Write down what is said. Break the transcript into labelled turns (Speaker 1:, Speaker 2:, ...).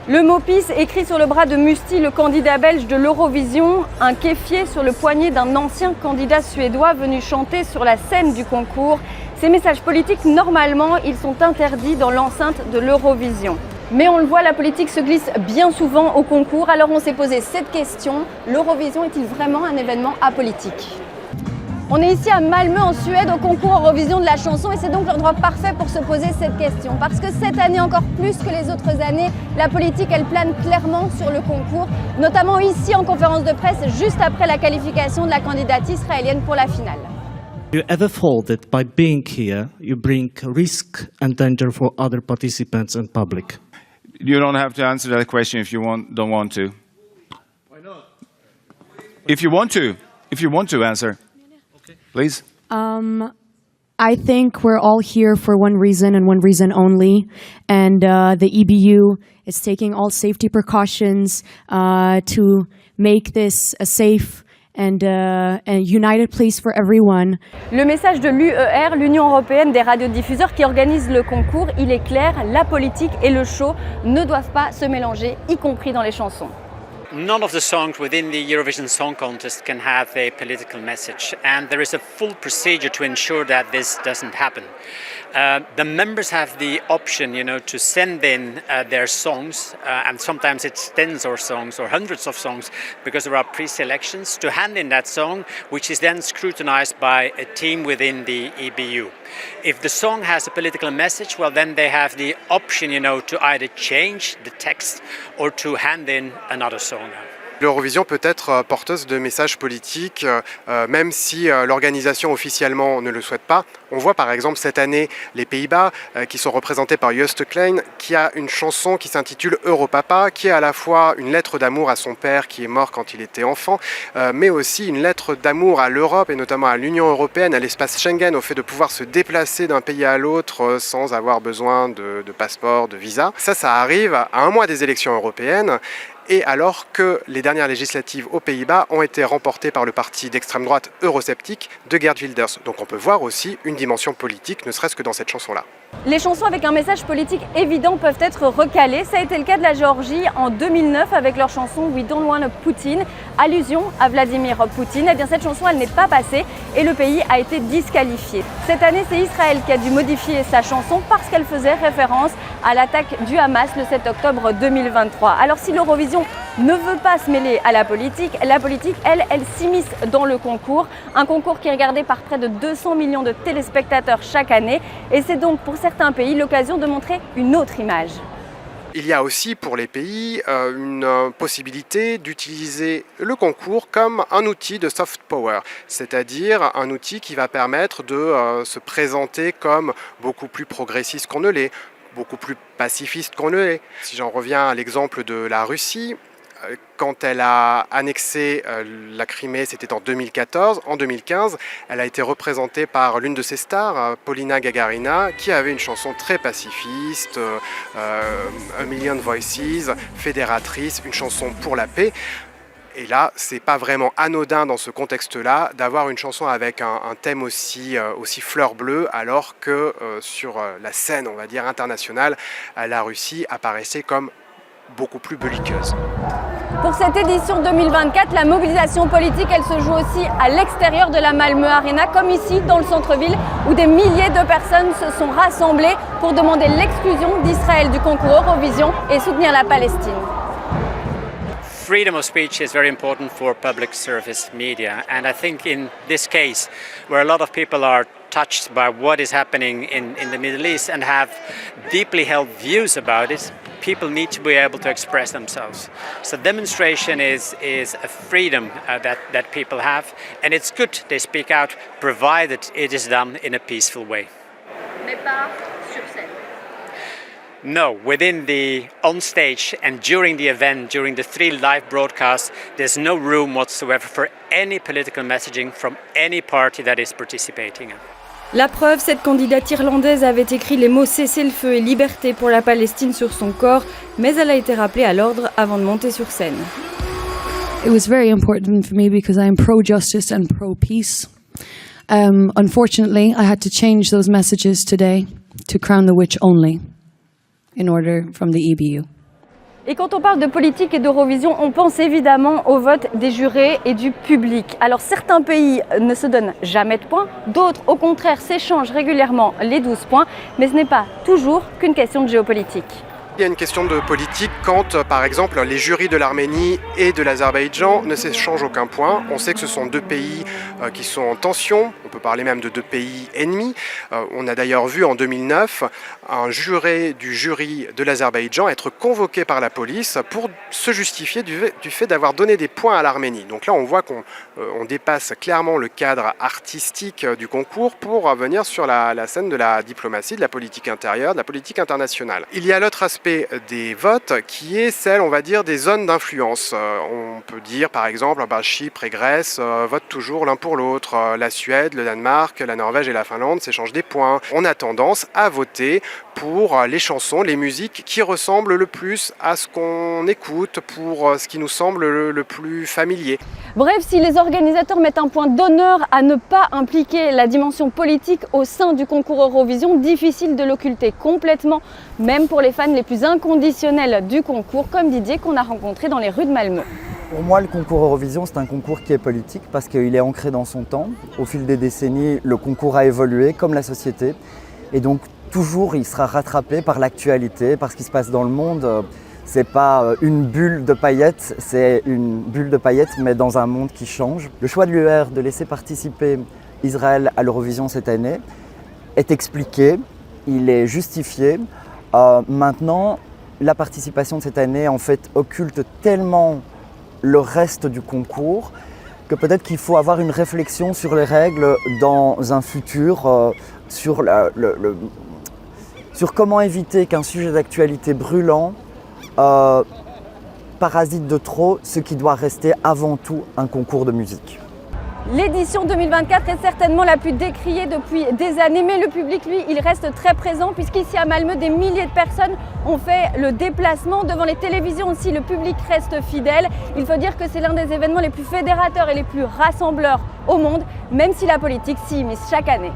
Speaker 1: Le mot PiS écrit sur le bras de Musti, le candidat belge de l'Eurovision, un kéfier sur le poignet d'un ancien candidat suédois venu chanter sur la scène du concours. Ces messages politiques, normalement, ils sont interdits dans l'enceinte de l'Eurovision. Mais on le voit, la politique se glisse bien souvent au concours. Alors on s'est posé cette question, l'Eurovision est-il vraiment un événement apolitique ? On est ici à Malmö en Suède au concours Eurovision de la chanson et c'est donc l'endroit parfait pour se poser cette question. Parce que cette année, encore plus que les autres années, la politique elle plane clairement sur le concours, notamment ici en conférence de presse juste après la qualification de la candidate israélienne pour la finale.
Speaker 2: Do you ever feel that by being here, you bring risk and danger for other participants and public?
Speaker 3: You don't have to answer that question if you don't want to. Why not? If you want to answer. Please.
Speaker 4: I think we're all here for one reason and one reason only, and the EBU is taking all safety precautions to make this a safe and a united place for everyone.
Speaker 1: Le message de l'UER, l'Union européenne des radiodiffuseurs qui organise le concours, il est clair, la politique et le show ne doivent pas se mélanger, y compris dans les chansons.
Speaker 5: None of the songs within the Eurovision Song Contest can have a political message, and there is a full procedure to ensure that this doesn't happen. The members have the option, to send in their songs, and sometimes it's tens of songs or hundreds of songs, because there are pre-selections, to hand in that song, which is then scrutinized by a team within the EBU. If the song has a political message, well, then they have the option, to either change the text or to hand in another song.
Speaker 6: L'Eurovision peut être porteuse de messages politiques, même si l'organisation officiellement ne le souhaite pas. On voit par exemple cette année les Pays-Bas qui sont représentés par Joost Klein, qui a une chanson qui s'intitule Europapa, qui est à la fois une lettre d'amour à son père qui est mort quand il était enfant, mais aussi une lettre d'amour à l'Europe et notamment à l'Union européenne, à l'espace Schengen, au fait de pouvoir se déplacer d'un pays à l'autre sans avoir besoin de passeport, de visa. Ça arrive à un mois des élections européennes. Et alors que les dernières législatives aux Pays-Bas ont été remportées par le parti d'extrême droite eurosceptique de Geert Wilders. Donc on peut voir aussi une dimension politique, ne serait-ce que dans cette chanson-là.
Speaker 1: Les chansons avec un message politique évident peuvent être recalées. Ça a été le cas de la Géorgie en 2009 avec leur chanson We Don't Want a Putin, allusion à Vladimir Poutine. Eh bien cette chanson elle n'est pas passée et le pays a été disqualifié. Cette année c'est Israël qui a dû modifier sa chanson parce qu'elle faisait référence à l'attaque du Hamas le 7 octobre 2023. Alors si l'Eurovision ne veut pas se mêler à la politique, elle s'immisce dans le concours. Un concours qui est regardé par près de 200 millions de téléspectateurs chaque année. Et c'est donc pour certains pays l'occasion de montrer une autre image.
Speaker 6: Il y a aussi pour les pays une possibilité d'utiliser le concours comme un outil de soft power, c'est-à-dire un outil qui va permettre de se présenter comme beaucoup plus progressiste qu'on ne l'est, beaucoup plus pacifiste qu'on ne l'est. Si j'en reviens à l'exemple de la Russie, quand elle a annexé la Crimée, c'était en 2014. En 2015, elle a été représentée par l'une de ses stars, Polina Gagarina, qui avait une chanson très pacifiste, A Million Voices, fédératrice, une chanson pour la paix. Et là, c'est pas vraiment anodin dans ce contexte-là d'avoir une chanson avec un thème aussi fleur bleue, alors que sur la scène, on va dire, internationale, la Russie apparaissait comme beaucoup plus belliqueuse.
Speaker 1: Pour cette édition 2024, la mobilisation politique, elle se joue aussi à l'extérieur de la Malmö Arena, comme ici dans le centre-ville, où des milliers de personnes se sont rassemblées pour demander l'exclusion d'Israël du concours Eurovision et soutenir la Palestine.
Speaker 5: Freedom of speech is very important for public service media, and I think in this case, where a lot of people are touched by what is happening in the Middle East and have deeply held views about it, people need to be able to express themselves. So demonstration is a freedom that people have, and it's good they speak out, provided it is done in a peaceful way.
Speaker 1: Mais pas sur scène.
Speaker 5: No, within the on stage and during the event, during the 3 live broadcasts, there's no room whatsoever for any political messaging from any party that is participating.
Speaker 1: La preuve, cette candidate irlandaise avait écrit les mots cessez-le-feu et liberté pour la Palestine sur son corps, mais elle a été rappelée à l'ordre avant de monter sur scène.
Speaker 4: It was very important for me because I am pro-justice and pro-peace. Unfortunately, I had to change those messages today to crown the witch only in order from the EBU.
Speaker 1: Et quand on parle de politique et d'Eurovision, on pense évidemment au vote des jurés et du public. Alors certains pays ne se donnent jamais de points, d'autres au contraire s'échangent régulièrement les 12 points, mais ce n'est pas toujours qu'une question de géopolitique.
Speaker 6: Il y a une question de politique quand, par exemple, les jurys de l'Arménie et de l'Azerbaïdjan ne s'échangent aucun point. On sait que ce sont deux pays qui sont en tension, on peut parler même de deux pays ennemis. On a d'ailleurs vu en 2009 un juré du jury de l'Azerbaïdjan être convoqué par la police pour se justifier du fait d'avoir donné des points à l'Arménie. Donc là, on voit qu'on dépasse clairement le cadre artistique du concours pour venir sur la scène de la diplomatie, de la politique intérieure, de la politique internationale. Il y a l'autre aspect des votes qui est celle, on va dire, des zones d'influence. On peut dire par exemple Chypre et Grèce votent toujours l'un pour l'autre. La Suède, le Danemark, la Norvège et la Finlande s'échangent des points. On a tendance à voter pour les chansons, les musiques qui ressemblent le plus à ce qu'on écoute, pour ce qui nous semble le plus familier.
Speaker 1: Bref, si les organisateurs mettent un point d'honneur à ne pas impliquer la dimension politique au sein du concours Eurovision, difficile de l'occulter complètement, même pour les fans les plus inconditionnels du concours, comme Didier qu'on a rencontré dans les rues de Malmö.
Speaker 7: Pour moi, le concours Eurovision, c'est un concours qui est politique parce qu'il est ancré dans son temps. Au fil des décennies, le concours a évolué comme la société et donc toujours il sera rattrapé par l'actualité, par ce qui se passe dans le monde. C'est pas une bulle de paillettes, c'est une bulle de paillettes mais dans un monde qui change. Le choix de l'UER de laisser participer Israël à l'Eurovision cette année est expliqué, il est justifié. Maintenant, la participation de cette année en fait occulte tellement le reste du concours que peut-être qu'il faut avoir une réflexion sur les règles dans un futur, sur comment éviter qu'un sujet d'actualité brûlant parasite de trop ce qui doit rester avant tout un concours de musique.
Speaker 1: L'édition 2024 est certainement la plus décriée depuis des années, mais le public, lui, il reste très présent puisqu'ici à Malmö, des milliers de personnes ont fait le déplacement. Devant les télévisions aussi, le public reste fidèle. Il faut dire que c'est l'un des événements les plus fédérateurs et les plus rassembleurs au monde, même si la politique s'y immisce chaque année.